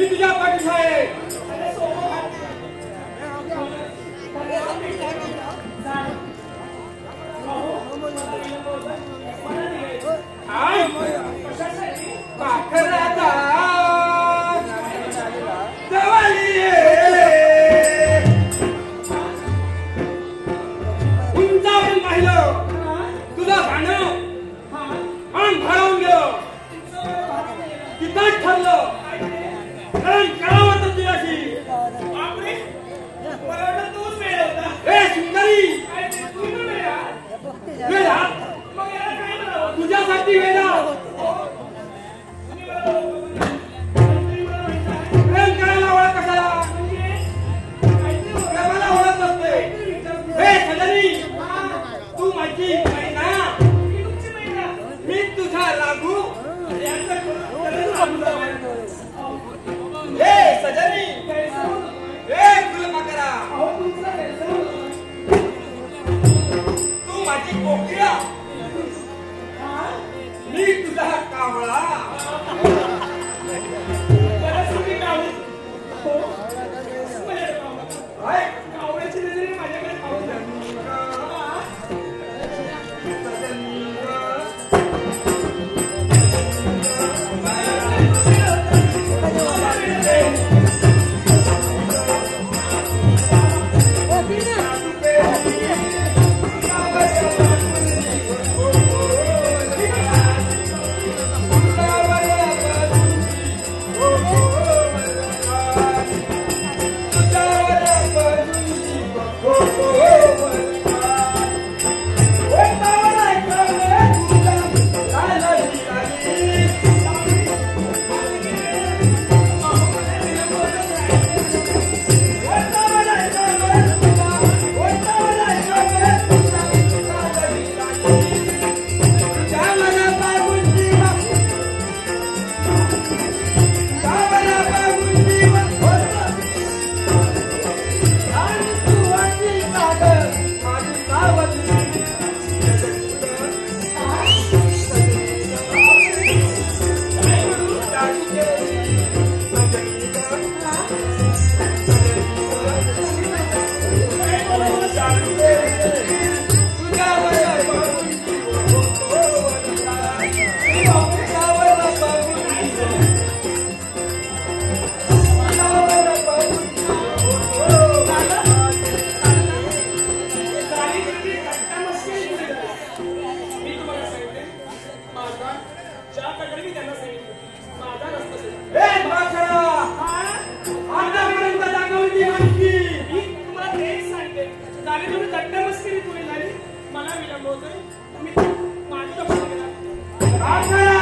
मी तुझ्या पाठीशी आहे. उंचावरून पाहिलं तुझं गाणं मन भरवून गेलं. तिथंच ठरलं कारण करावं तर तुझ्याशी. हे सुंदरी तुझ्यासाठी वेळा प्रेम करायला ओळख कशाला प्रेमाला ओळख नसते. हे सजनी तू माझी मैना मी तुझा लागू. हे सजनी हे फुलमकरा तू माझी कोकिळा मी तुझा कावळा. कावळ्याची नजरे माझ्याकडे पाहून मला विलंब होतोय. तुम्ही माझं लक्ष गेला.